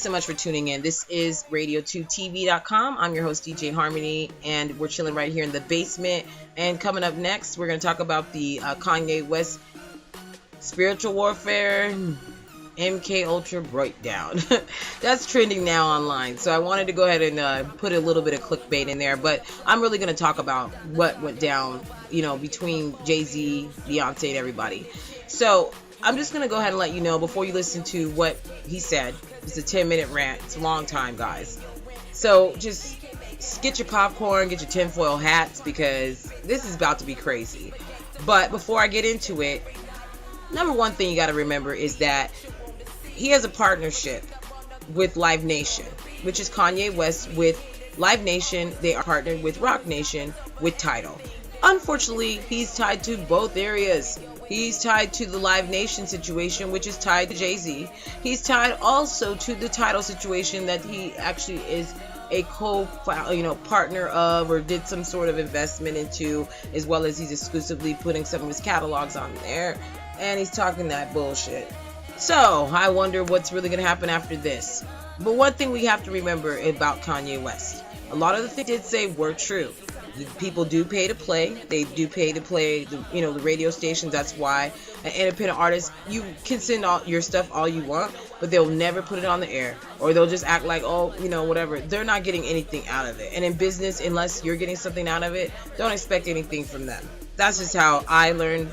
so much for tuning in. This is radio2tv.com. I'm your host, DJ Harmony, and we're chilling right here in the basement. And coming up next, we're going to talk about the Kanye West spiritual warfare MK Ultra breakdown. That's trending now online. So I wanted to go ahead and put a little bit of clickbait in there. But I'm really going to talk about what went down, between Jay-Z, Beyonce, and everybody. So I'm just going to go ahead and let you know before you listen to what he said. It's a 10-minute rant. It's a long time, guys. So just get your popcorn, get your tinfoil hats, because this is about to be crazy. But before I get into it, number one thing you got to remember is that he has a partnership with Live Nation, which is Kanye West with Live Nation. They are partnered with Roc Nation with Tidal. Unfortunately, he's tied to both areas. He's tied to the Live Nation situation, which is tied to Jay-Z. He's tied also to the Tidal situation that he actually is a partner of, or did some sort of investment into, as well as he's exclusively putting some of his catalogs on there, and he's talking that bullshit. So I wonder what's really going to happen after this. But one thing we have to remember about Kanye West, a lot of the things he did say were true. People do pay to play. They do pay to play the radio stations. That's why an independent artist, you can send all your stuff all you want, but they'll never put it on the air, or they'll just act like, whatever. They're not getting anything out of it. And in business, unless you're getting something out of it, don't expect anything from them. That's just how I learned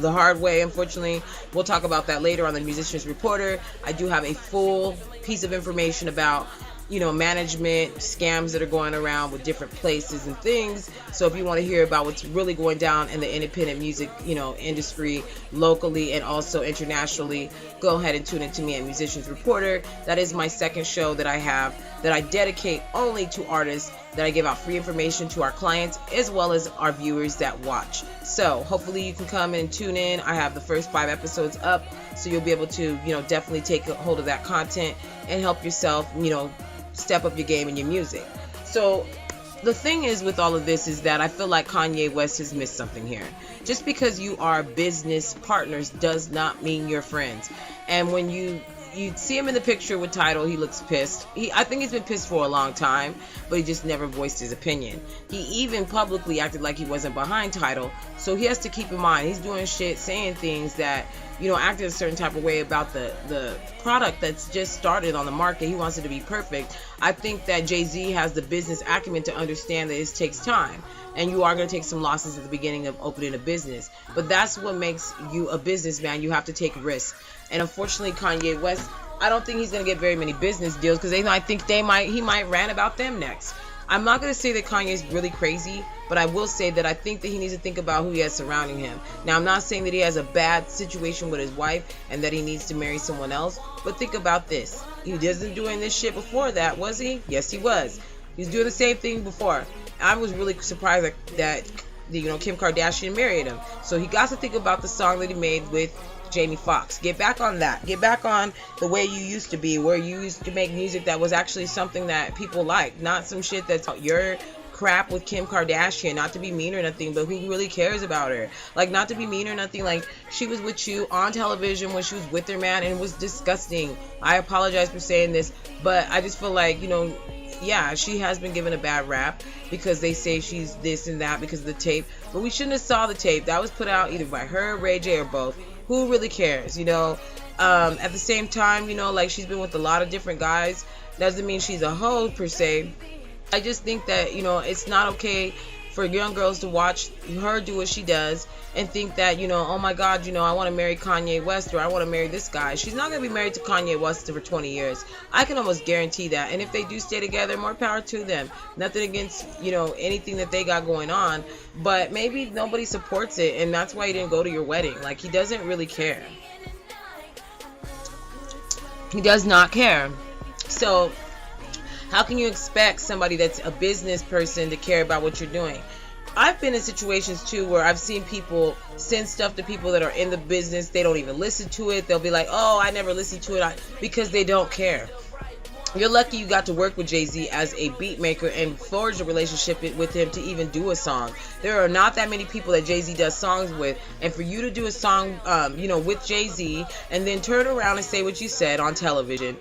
the hard way, unfortunately. We'll talk about that later on the Musician's Reporter. I do have a full piece of information about management scams that are going around with different places and things. So if you want to hear about what's really going down in the independent music, industry locally and also internationally, go ahead and tune into me at Musician's Reporter. That is my second show that I have, that I dedicate only to artists, that I give out free information to our clients as well as our viewers that watch. So hopefully you can come and tune in. I have the first 5 episodes up, so you'll be able to, definitely take a hold of that content and help yourself, step up your game in your music. So the thing is with all of this is that I feel like Kanye West has missed something here. Just because you are business partners does not mean you're friends. And when you see him in the picture with Tidal, he looks pissed. I think he's been pissed for a long time, but he just never voiced his opinion. He even publicly acted like he wasn't behind Tidal, so he has to keep in mind he's doing shit, saying things that, acting a certain type of way about the product that's just started on the market. He wants it to be perfect. I think that Jay-Z has the business acumen to understand that it takes time, and you are going to take some losses at the beginning of opening a business. But that's what makes you a businessman. You have to take risks. And unfortunately, Kanye West, I don't think he's going to get very many business deals, because he might rant about them next. I'm not going to say that Kanye's really crazy, but I will say that I think that he needs to think about who he has surrounding him. Now, I'm not saying that he has a bad situation with his wife and that he needs to marry someone else, but think about this. He wasn't doing this shit before that, was he? Yes, he was. He was doing the same thing before. I was really surprised that Kim Kardashian married him. So he got to think about the song that he made with Jamie Foxx. Get back on that. Get back on the way you used to be, where you used to make music that was actually something that people like, not some shit that's your crap with Kim Kardashian. Not to be mean or nothing, but who really cares about her? Like, not to be mean or nothing, like, she was with you on television when she was with her man, and it was disgusting. I apologize for saying this, but I just feel like, yeah, she has been given a bad rap because they say she's this and that because of the tape, but we shouldn't have saw the tape. That was put out either by her, Ray J, or both. Who really cares, At the same time, like, she's been with a lot of different guys. Doesn't mean she's a hoe per se. I just think that, it's not okay for young girls to watch her do what she does and think that, oh my God, I want to marry Kanye West, or I want to marry this guy. She's not going to be married to Kanye West for 20 years. I can almost guarantee that. And if they do stay together, more power to them. Nothing against, anything that they got going on. But maybe nobody supports it, and that's why he didn't go to your wedding. Like, he doesn't really care. He does not care. So how can you expect somebody that's a business person to care about what you're doing? I've been in situations too where I've seen people send stuff to people that are in the business. They don't even listen to it. They'll be like, oh, I never listened to it, because they don't care. You're lucky you got to work with Jay-Z as a beat maker and forge a relationship with him to even do a song. There are not that many people that Jay-Z does songs with, and for you to do a song, with Jay-Z and then turn around and say what you said on television,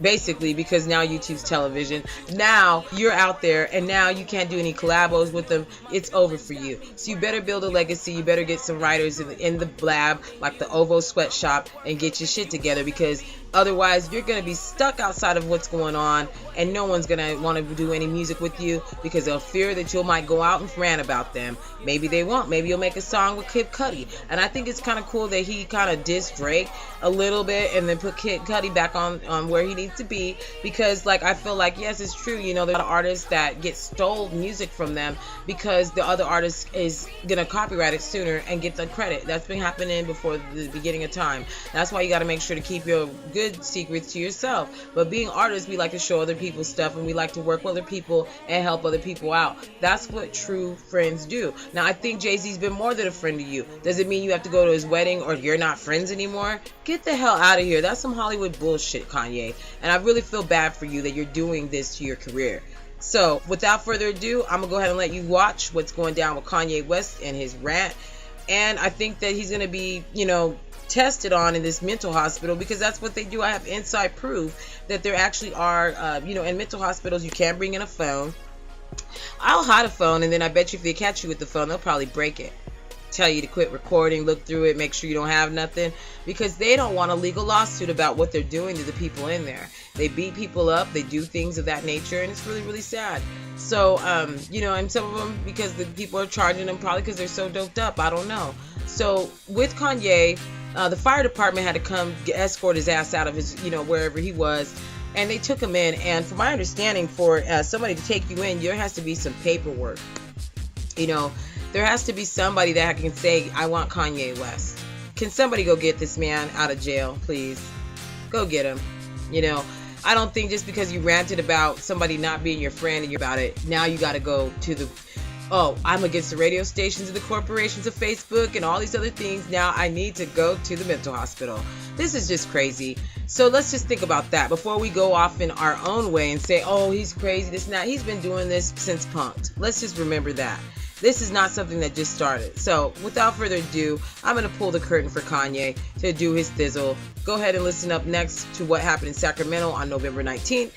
basically, because now YouTube's television. Now you're out there, and now you can't do any collabos with them. It's over for you. So you better build a legacy. You better get some writers in the blab, like the Ovo Sweatshop, and get your shit together, because otherwise you're going to be stuck outside of what's going on, and no one's going to want to do any music with you because they'll fear that you might go out and rant about them. Maybe they won't. Maybe you'll make a song with Kid Cudi. And I think it's kind of cool that he kind of dissed Drake a little bit and then put Kid Cudi back on where he needs to be, because like I feel like, yes, it's true, you know, there's a lot of artists that get stole music from them because the other artist is going to copyright it sooner and get the credit. That's been happening before the beginning of time. That's why you got to make sure to keep your good secrets to yourself. But being artists, we like to show other people stuff, and we like to work with other people and help other people out. That's what true friends do. Now, I think Jay-Z's been more than a friend to you. Does it mean you have to go to his wedding or you're not friends anymore? Get the hell out of here. That's some Hollywood bullshit, Kanye. And I really feel bad for you that you're doing this to your career. So, without further ado, I'm going to go ahead and let you watch what's going down with Kanye West and his rant. And I think that he's going to be, you know, tested on in this mental hospital, because that's what they do. I have inside proof that there actually are, you know, in mental hospitals, you can bring in a phone. I'll hide a phone, and then I bet you if they catch you with the phone, they'll probably break it. Tell you to quit recording, look through it, make sure you don't have nothing, because they don't want a legal lawsuit about what they're doing to the people in there. They beat people up, they do things of that nature, and it's really, really sad. So, you know, and some of them, because the people are charging them probably because they're so doped up, I don't know. So, with Kanye, the fire department had to come escort his ass out of his, you know, wherever he was. And they took him in. And from my understanding, for somebody to take you in, there has to be some paperwork. You know, there has to be somebody that can say, I want Kanye West. Can somebody go get this man out of jail, please? Go get him. You know, I don't think just because you ranted about somebody not being your friend and you're about it, now you got to go to the, oh, I'm against the radio stations and the corporations of Facebook and all these other things. Now I need to go to the mental hospital. This is just crazy. So let's just think about that before we go off in our own way and say, oh, he's crazy, this and that. He's been doing this since Punk'd. Let's just remember that. This is not something that just started. So without further ado, I'm going to pull the curtain for Kanye to do his thizzle. Go ahead and listen up next to what happened in Sacramento on November 19th.